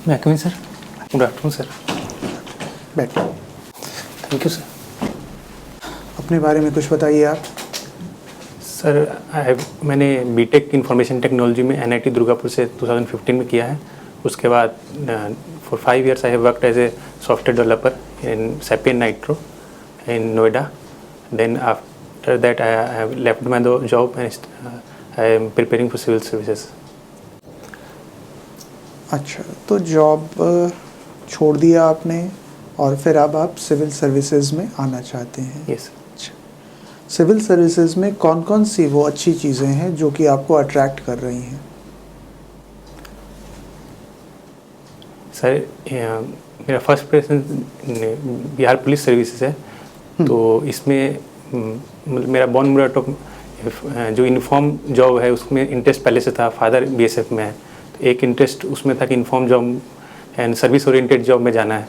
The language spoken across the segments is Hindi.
मैं come in sir. Good afternoon sir. बैठिए। Thank you sir. अपने बारे में कुछ बताइए आप। सर मैंने बीटेक इंफॉर्मेशन टेक्नोलॉजी में एनआईटी दुर्गापुर से 2015 में किया है। उसके बाद for 5 years I have worked as a software developer in Sapient Nitro in Noida. Then after that I have left my job and I am preparing for civil services. अच्छा, तो जॉब छोड़ दिया आपने और फिर अब आप सिविल सर्विसेज में आना चाहते हैं। यस। सिविल सर्विसेज में कौन कौन सी वो अच्छी चीज़ें हैं जो कि आपको अट्रैक्ट कर रही हैं? सर मेरा first preference Bihar police services है। तो इसमें मतलब मेरा बॉर्न मुराटो जो यूनिफॉर्म जॉब है उसमें इंटरेस्ट पहले से था। फादर बीएसएफ में है, तो एक इंटरेस्ट उसमें था कि uniform job and service oriented job में जाना है।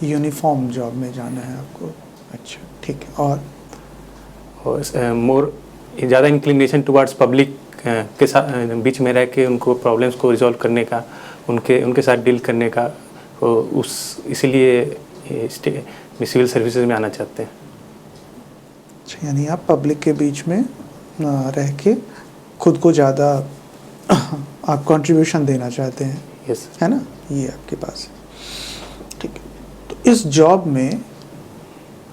यूनिफॉर्म जॉब में जाना है आपको। अच्छा, ठीक है। और मोर ज़्यादा इंक्लिनेशन टुवर्ड्स पब्लिक के साथ बीच में रह के उनको प्रॉब्लम्स को रिजॉल्व करने का, उनके साथ डील करने का, इसीलिए सिविल सर्विसेज में आना चाहते हैं। अच्छा, यानी आप पब्लिक के बीच में रह के खुद को ज़्यादा आप कंट्रीब्यूशन देना चाहते हैं। यस। है ना, ये आपके पास है। ठीक है, तो इस जॉब में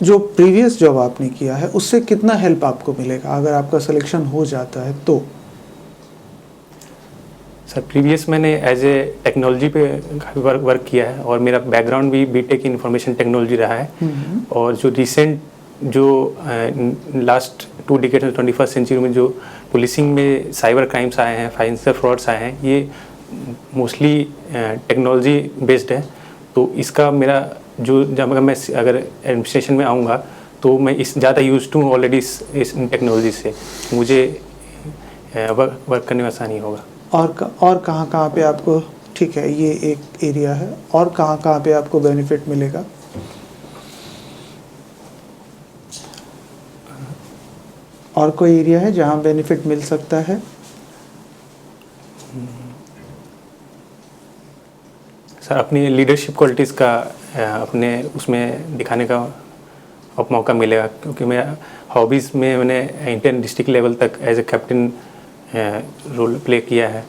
जो प्रीवियस जॉब आपने किया है उससे कितना हेल्प आपको मिलेगा अगर आपका सिलेक्शन हो जाता है तो? सर प्रीवियस मैंने एज ए टेक्नोलॉजी पे काफ़ी वर्क किया है और मेरा बैकग्राउंड भी बीटेक इंफॉर्मेशन टेक्नोलॉजी रहा है। और जो रिसेंट जो लास्ट 2 decades में 21st सेंचुरी में जो पुलिसिंग में साइबर क्राइम्स आए हैं, फाइनेंशियल फ्रॉड्स आए हैं, ये मोस्टली टेक्नोलॉजी बेस्ड है। तो इसका मेरा जो जब मैं अगर एडमिनिस्ट्रेशन में आऊँगा तो मैं इस ज़्यादा यूज हूँ ऑलरेडी इस टेक्नोलॉजी से, मुझे वर्क करने में आसानी होगा। और कहाँ पे आपको, ठीक है ये एक एरिया है, और कहाँ पे आपको बेनिफिट मिलेगा? और कोई एरिया है जहाँ बेनिफिट मिल सकता है? सर अपनी लीडरशिप क्वालिटीज़ का अपने उसमें दिखाने का अब मौका मिलेगा, क्योंकि मैं हॉबीज़ में मैंने इंटर डिस्ट्रिक्ट लेवल तक as a captain role play किया है।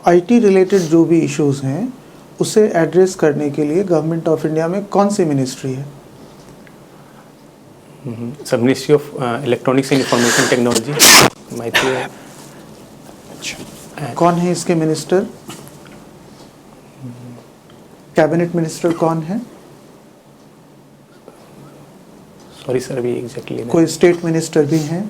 आईटी रिलेटेड जो भी इश्यूज हैं उसे एड्रेस करने के लिए गवर्नमेंट ऑफ इंडिया में कौन सी मिनिस्ट्री है? सब ministry of electronics and information technology माहिती है। अच्छा, कौन है इसके मिनिस्टर? कैबिनेट मिनिस्टर कौन है? सॉरी सर अभी एग्जैक्टली कोई स्टेट मिनिस्टर भी हैं?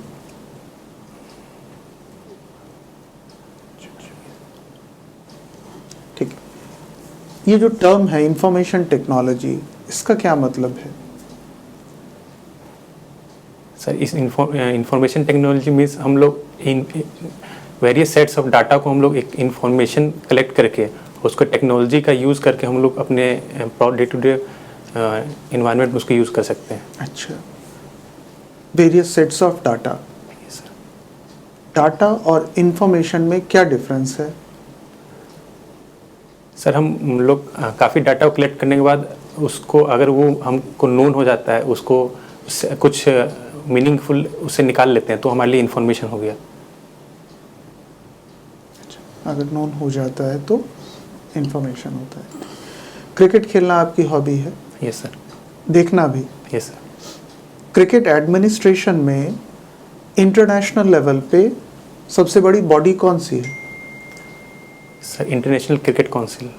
ठीक है, ये जो टर्म है इंफॉर्मेशन टेक्नोलॉजी, इसका क्या मतलब है? सर इस इंफॉर्मेशन टेक्नोलॉजी मीन्स हम लोग वेरियस सेट्स ऑफ डाटा को हम लोग एक इंफॉर्मेशन कलेक्ट करके उसको टेक्नोलॉजी का यूज़ करके हम लोग अपने डे टू डे इन्वायरमेंट में उसको यूज़ कर सकते हैं। अच्छा, various sets of data. Sir data और इंफॉर्मेशन में क्या डिफरेंस है? सर हम लोग काफ़ी डाटा को कलेक्ट करने के बाद उसको अगर वो हमको नोन हो जाता है, उसको कुछ मीनिंगफुल उससे निकाल लेते हैं तो हमारे लिए इन्फॉर्मेशन हो गया। अगर नोन हो जाता है तो इंफॉर्मेशन होता है। क्रिकेट खेलना आपकी हॉबी है? Yes sir. देखना भी? Yes sir. क्रिकेट एडमिनिस्ट्रेशन में इंटरनेशनल लेवल पे सबसे बड़ी बॉडी कौन सी है? Sir international cricket council,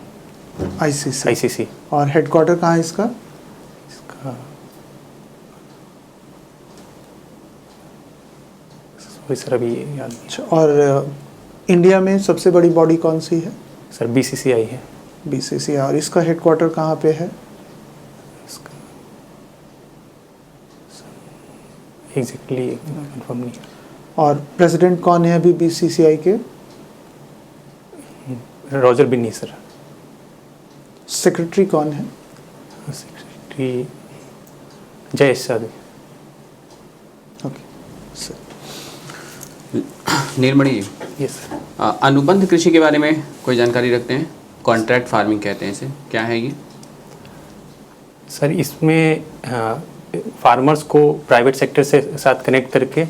ICC. और हेडक्वार्टर कहाँ है इसका? सर अभी याद नहीं। अच्छा, और इंडिया में सबसे बड़ी बॉडी कौन सी है? सर बीसीसीआई है। बीसीसीआई। और इसका हेडक्वार्टर कहाँ पे है? इसका एग्जैक्टली कंफर्म नहीं है। और प्रेसिडेंट कौन है अभी बीसीसीआई के? Roger Binni sir. सेक्रेटरी कौन है? Secretary Jayesh Sadhu. Okay sir. Neelmani ji, yes sir. अनुबंध कृषि के बारे में कोई जानकारी रखते हैं? कॉन्ट्रैक्ट फार्मिंग कहते हैं इसे, क्या है ये? सर इसमें फार्मर्स को प्राइवेट सेक्टर से साथ कनेक्ट करके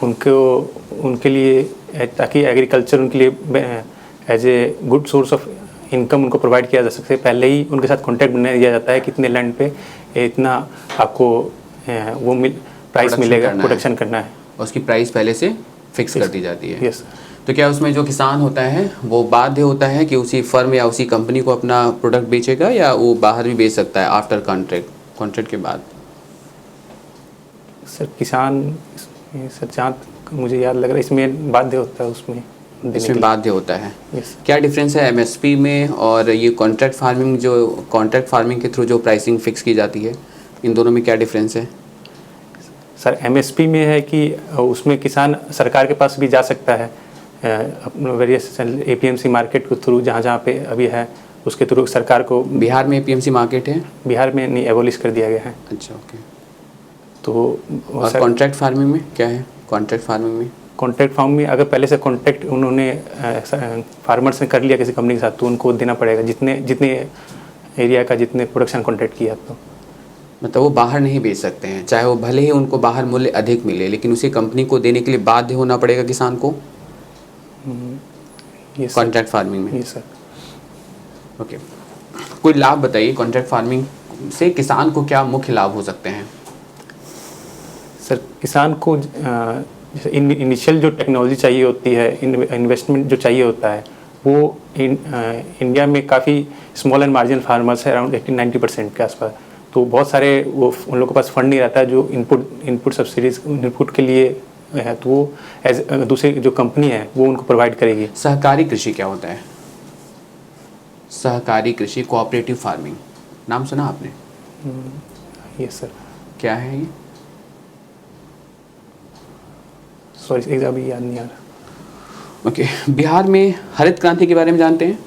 उनके लिए ताकि एग्रीकल्चर उनके लिए as a good source of income उनको प्रोवाइड किया जा सके, पहले ही उनके साथ कॉन्ट्रैक्ट बना दिया जाता है कि इतने लैंड पे इतना आपको प्राइस मिलेगा, प्रोडक्शन करना है। उसकी प्राइस पहले से फिक्स कर दी जाती है। यस। तो क्या उसमें जो किसान होता है वो बाध्य होता है कि उसी फर्म या उसी कंपनी को अपना प्रोडक्ट बेचेगा, या वो बाहर भी बेच सकता है आफ्टर कॉन्ट्रैक्ट के बाद? सर किसान सर जहाँ मुझे याद लग रहा है इसमें बाध्य होता है, इसमें बाध्य होता है। यस। क्या डिफरेंस है एमएसपी में और ये कॉन्ट्रैक्ट फार्मिंग के थ्रू जो प्राइसिंग फिक्स की जाती है, इन दोनों में क्या डिफरेंस है? सर एमएसपी में है कि उसमें किसान सरकार के पास भी जा सकता है अपने वेरियस एपीएमसी मार्केट के थ्रू, जहाँ पे अभी है उसके थ्रू सरकार को। बिहार में एपीएमसी मार्केट है? बिहार में नहीं, एबोलिश कर दिया गया है। अच्छा, ओके। तो और कॉन्ट्रैक्ट फार्मिंग में क्या है? कॉन्ट्रैक्ट फार्मिंग में कॉन्ट्रैक्ट फार्म में अगर पहले से कॉन्ट्रैक्ट उन्होंने फार्मर्स ने कर लिया किसी कंपनी के साथ, तो उनको देना पड़ेगा जितने एरिया का जितने प्रोडक्शन कॉन्ट्रैक्ट किया। तो मतलब वो बाहर नहीं बेच सकते हैं, चाहे वो भले ही उनको बाहर मूल्य अधिक मिले, लेकिन उसी कंपनी को देने के लिए बाध्य होना पड़ेगा किसान को कॉन्ट्रैक्ट फार्मिंग में। Yes sir. ओके, कोई लाभ बताइए, कॉन्ट्रैक्ट फार्मिंग से किसान को क्या मुख्य लाभ हो सकते हैं? सर किसान को जैसे इनिशियल जो टेक्नोलॉजी चाहिए होती है, इन्वेस्टमेंट जो चाहिए होता है, वो इंडिया में काफ़ी स्मॉल एंड मार्जिनल फार्मर्स है, अराउंड 80-90% के आसपास। तो बहुत सारे वो उन लोगों के पास फंड नहीं रहता है जो इनपुट सब्सिडीज इनपुट के लिए है, तो वो एज दूसरी जो कंपनी है वो उनको प्रोवाइड करेगी। सहकारी कृषि क्या होता है? सहकारी कृषि, कोऑपरेटिव फार्मिंग, नाम सुना आपने? Yes sir. क्या है ये? सॉरी एग्जाम याद नहीं आ रहा। ओके, बिहार में हरित क्रांति के बारे में जानते हैं?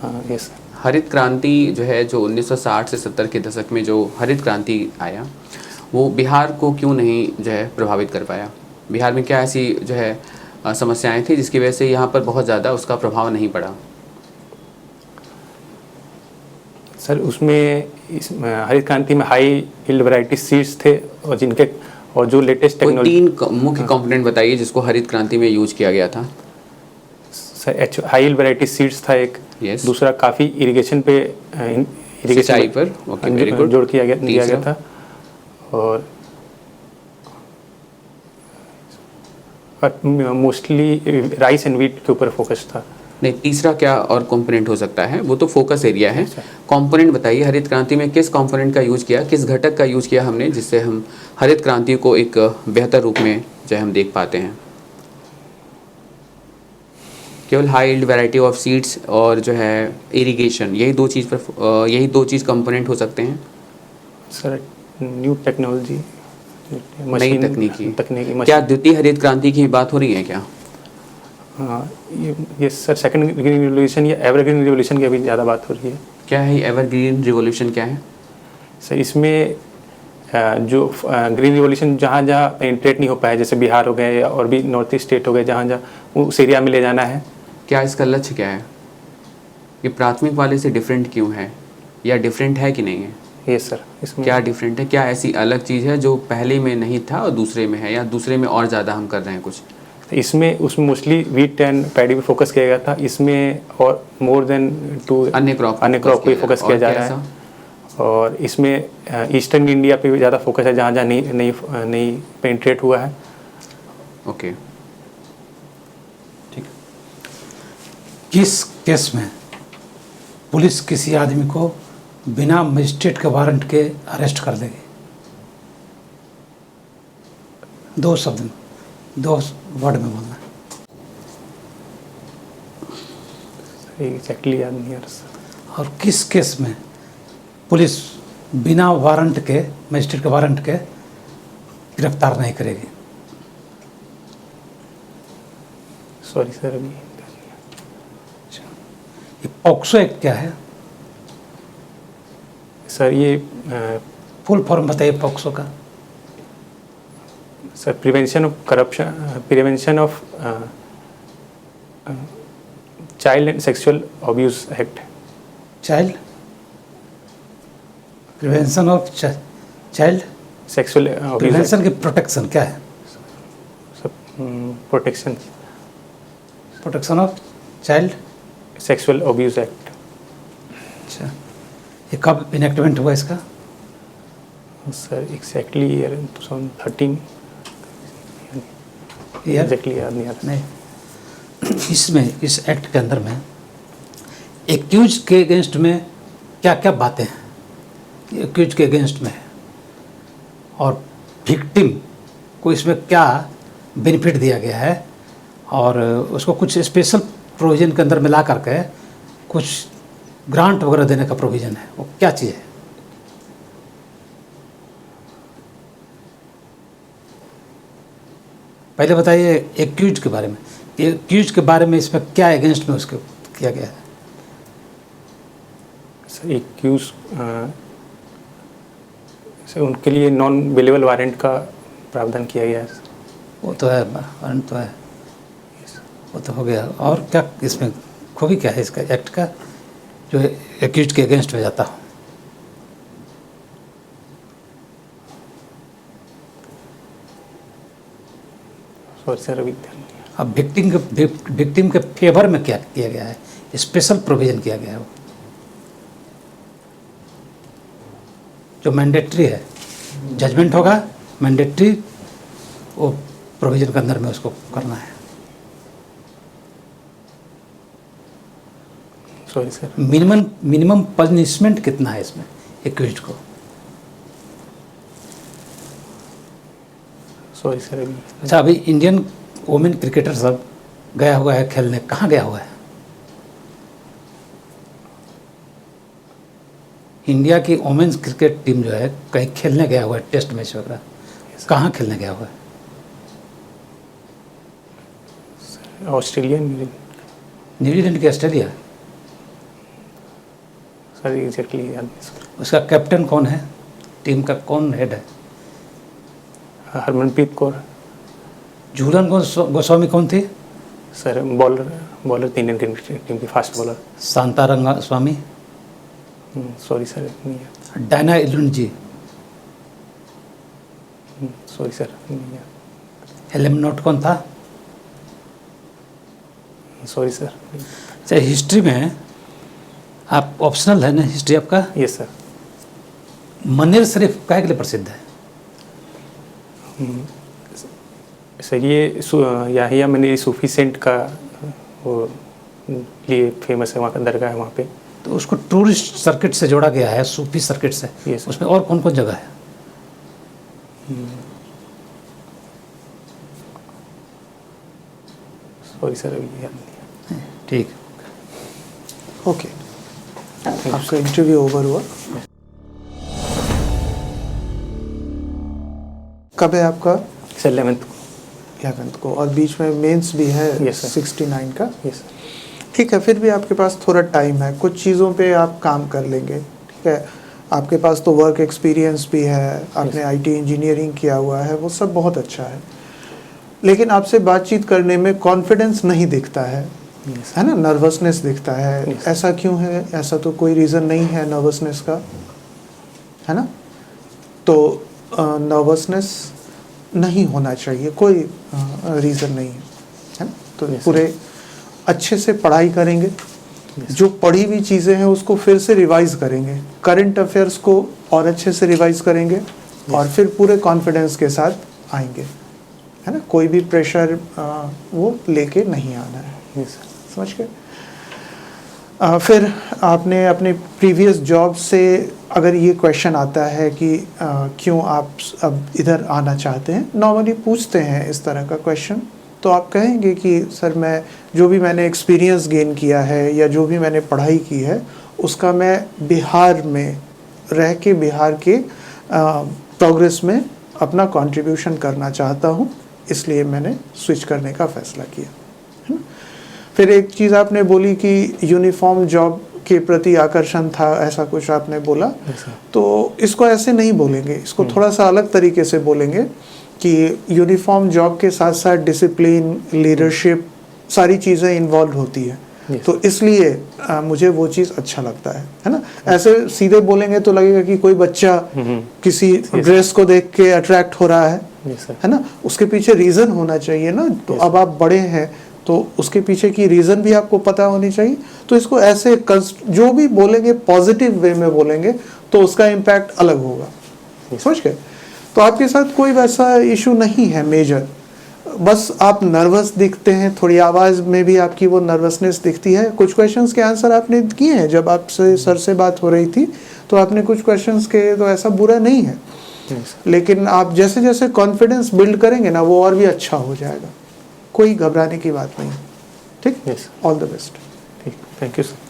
हाँ यस सर। हरित क्रांति जो है, जो 1960 से 70 के दशक में जो हरित क्रांति आया, वो बिहार को क्यों नहीं जो है प्रभावित कर पाया? बिहार में क्या ऐसी जो है समस्याएं थी जिसकी वजह से यहाँ पर बहुत ज़्यादा उसका प्रभाव नहीं पड़ा? सर उसमें हरित क्रांति में हाई यील्ड वैरायटी सीड्स थे और जो लेटेस्ट टेक्नोलॉजी। 3 मुख्य कंपोनेंट बताइए जिसको हरित क्रांति में यूज किया गया था। Sir high yield variety seeds था एक। Yes. दूसरा काफ़ी इरिगेशन पे सिंचाई पर वेरी गुड जोड़ दिया गया था। और मोस्टली राइस एंड वीट के ऊपर फोकस था। नहीं, तीसरा क्या और कंपोनेंट हो सकता है? वो तो फोकस एरिया है। कंपोनेंट बताइए, हरित क्रांति में किस कंपोनेंट का यूज किया, किस घटक का यूज किया हमने, जिससे हम हरित क्रांति को एक बेहतर रूप में जो हम देख पाते हैं? केवल high yield variety of seeds और जो है इरिगेशन, यही दो चीज़ कंपोनेंट हो सकते हैं? सर न्यू टेक्नोलॉजी, नई तकनीकी। क्या द्वितीय हरित क्रांति की बात हो रही है क्या? हाँ ये सर सेकंड ग्रीन रिवोल्यूशन या एवरग्रीन रिवोल्यूशन की अभी ज़्यादा बात हो रही है। क्या है एवरग्रीन रिवोल्यूशन, क्या है? सर इसमें जो ग्रीन रिवोल्यूशन जहाँ जहाँ पेनिट्रेट नहीं हो पाया, जैसे बिहार हो गए और भी नॉर्थ ईस्ट स्टेट हो गए, जहाँ जहाँ उस एरिया में ले जाना है। क्या इसका लक्ष्य क्या है? ये प्राथमिक वाले से डिफरेंट क्यों है, या डिफरेंट है कि नहीं है? Yes sir. इसमें क्या डिफरेंट है? क्या ऐसी अलग चीज़ है जो पहले में नहीं था और दूसरे में है, या दूसरे में और ज़्यादा हम कर रहे हैं कुछ? इसमें उसमें मोस्टली वीट एंड पैडी पे फोकस किया गया था, इसमें और मोर देन 2 अन्य क्रॉप पे फोकस किया जा रहा है। और इसमें ईस्टर्न इंडिया पे भी ज़्यादा फोकस है, जहाँ जहाँ नहीं पेनिट्रेट हुआ है। ओके, ठीक। किस केस में पुलिस किसी आदमी को बिना मजिस्ट्रेट के वारंट के अरेस्ट कर देगी? 2 शब्द में, 2 वर्ड में बोलना। एग्जैक्टली याद नहीं आ रहा। और किस केस में पुलिस बिना वारंट के, मजिस्ट्रेट के वारंट के गिरफ्तार नहीं करेगी? सॉरी सर अभी। ये पॉक्सो एक्ट क्या है सर? ये फुल फॉर्म बताइए पॉक्सो का। Sir prevention of corruption, prevention of child and sexual abuse act. Child prevention of child sexual abuse, prevention की प्रोटेक्शन क्या है? Protection, protection of child sexual abuse act. अच्छा, ये कब इनेक्टमेंट हुआ इसका? Sir exactly year 2013, year exactly याद नहीं आ रहा। नहीं, इसमें इस एक्ट के अंदर में एक्यूज के अगेंस्ट में क्या क्या बातें हैं एक्यूज के अगेंस्ट में है, और विक्टिम को इसमें क्या बेनिफिट दिया गया है, और उसको कुछ स्पेशल प्रोविज़न के अंदर मिला करके कुछ ग्रांट वगैरह देने का प्रोविज़न है, वो क्या चीज़ है? पहले बताइए एक्यूज के बारे में, एक्यूज के बारे में इसमें क्या अगेंस्ट में उसके किया गया है? सर एक्यूज सर उनके लिए नॉन बेलेबल वारंट का प्रावधान किया गया है। वो तो है, वारंट तो है, वो तो हो गया। और क्या इसमें खूबी क्या है इसका एक्ट का जो एक्यूज के अगेंस्ट में जाता हो? सॉरी सर अभी ध्यान नहीं आ अब विक्टिम के फेवर में क्या किया गया है, स्पेशल प्रोविज़न किया गया है वो जो मैंडेटरी है, जजमेंट होगा मैंडेटरी, वो प्रोविज़न के अंदर में उसको करना है। Sorry sir. मिनिमम पनिशमेंट कितना है इसमें एक्यूज्ड को? सॉरी सर अभी। अच्छा, अभी इंडियन वुमेन क्रिकेटर सब गया हुआ है खेलने, कहाँ गया हुआ है? इंडिया की वुमेन्स क्रिकेट टीम जो है कहीं खेलने गया हुआ है, टेस्ट मैच वगैरह, कहाँ खेलने गया हुआ है? ऑस्ट्रेलिया, न्यूजीलैंड की ऑस्ट्रेलिया। सर एग्जैक्टली याद नहीं सर। उसका कैप्टन कौन है, टीम का कौन हेड है? हरमनप्रीत कौर। झूलन गोस्वामी कौन थी? सर बॉलर थी इंडियन क्रिकेट टीम की, फास्ट बॉलर। शांता रंगा स्वामी। सॉरी सर नहीं है। डायना इलुंजी। सॉरी सर नहीं है। एलएम नोट कौन था? Sorry sir. अच्छा, हिस्ट्री में आप ऑप्शनल है ना हिस्ट्री आपका? Yes sir. मनेर शरीफ काहे के लिए प्रसिद्ध है? सर ये याहिया मनेरी सूफी सेंट का वो लिए फेमस है, वहाँ का दरगाह है वहाँ पे। तो उसको टूरिस्ट सर्किट से जोड़ा गया है, सूफी सर्किट से। Yes, उसमें और कौन कौन जगह है? सॉरी सर अभी याद नहीं है। ठीक। ओके, आपका इंटरव्यू ओवर हुआ। कब है आपका? सर 11th 11th को, और बीच में मेंस भी है। Yes, sir. 69 का। Yes sir. ठीक है, फिर भी आपके पास थोड़ा टाइम है, कुछ चीज़ों पे आप काम कर लेंगे। ठीक है, आपके पास तो वर्क एक्सपीरियंस भी है, आपने आईटी इंजीनियरिंग किया हुआ है, वो सब बहुत अच्छा है, लेकिन आपसे बातचीत करने में कॉन्फिडेंस नहीं दिखता है, है ना, नर्वसनेस दिखता है। ऐसा क्यों है? ऐसा तो कोई रीज़न नहीं है नर्वसनेस का, है ना। तो नर्वसनेस नहीं होना चाहिए, कोई रीज़न नहीं है ना। तो पूरे अच्छे से पढ़ाई करेंगे, जो पढ़ी हुई चीज़ें हैं उसको फिर से रिवाइज करेंगे, करंट अफेयर्स को और अच्छे से रिवाइज करेंगे, और फिर पूरे कॉन्फिडेंस के साथ आएंगे, है ना। कोई भी प्रेशर वो लेके नहीं आना है, समझ के। फिर आपने अपने प्रीवियस जॉब से अगर ये क्वेश्चन आता है कि क्यों आप अब इधर आना चाहते हैं, नॉर्मली पूछते हैं इस तरह का क्वेश्चन, तो आप कहेंगे कि सर मैं जो भी मैंने एक्सपीरियंस गेन किया है या जो भी मैंने पढ़ाई की है उसका मैं बिहार में रह के बिहार के प्रोग्रेस में अपना कंट्रीब्यूशन करना चाहता हूँ, इसलिए मैंने स्विच करने का फ़ैसला किया, है ना। फिर एक चीज़ आपने बोली कि यूनिफॉर्म जॉब के प्रति आकर्षण था, ऐसा कुछ आपने बोला। तो इसको ऐसे नहीं बोलेंगे, इसको थोड़ा सा अलग तरीके से बोलेंगे कि यूनिफॉर्म जॉब के साथ साथ डिसिप्लिन, लीडरशिप, सारी चीज़ें इन्वॉल्व होती है। Yes. तो इसलिए मुझे वो चीज़ अच्छा लगता है ना। ऐसे सीधे बोलेंगे तो लगेगा कि कोई बच्चा किसी ड्रेस को देख के अट्रैक्ट हो रहा है, Yes, sir. है ना, उसके पीछे रीज़न होना चाहिए ना। तो Yes. अब आप बड़े हैं तो उसके पीछे की रीज़न भी आपको पता होनी चाहिए। तो इसको ऐसे जो भी बोलेंगे पॉजिटिव वे में बोलेंगे तो उसका इम्पैक्ट अलग होगा। समझ गए? तो आपके साथ कोई वैसा इशू नहीं है मेजर, बस आप नर्वस दिखते हैं, थोड़ी आवाज़ में भी आपकी वो नर्वसनेस दिखती है। कुछ क्वेश्चंस के आंसर आपने किए हैं, जब आपसे सर से बात हो रही थी तो आपने कुछ क्वेश्चंस के, तो ऐसा बुरा नहीं है। लेकिन आप जैसे जैसे कॉन्फिडेंस बिल्ड करेंगे ना वो और भी अच्छा हो जाएगा। कोई घबराने की बात नहीं। ठीक, Yes. All the best. ठीक, थैंक यू सर।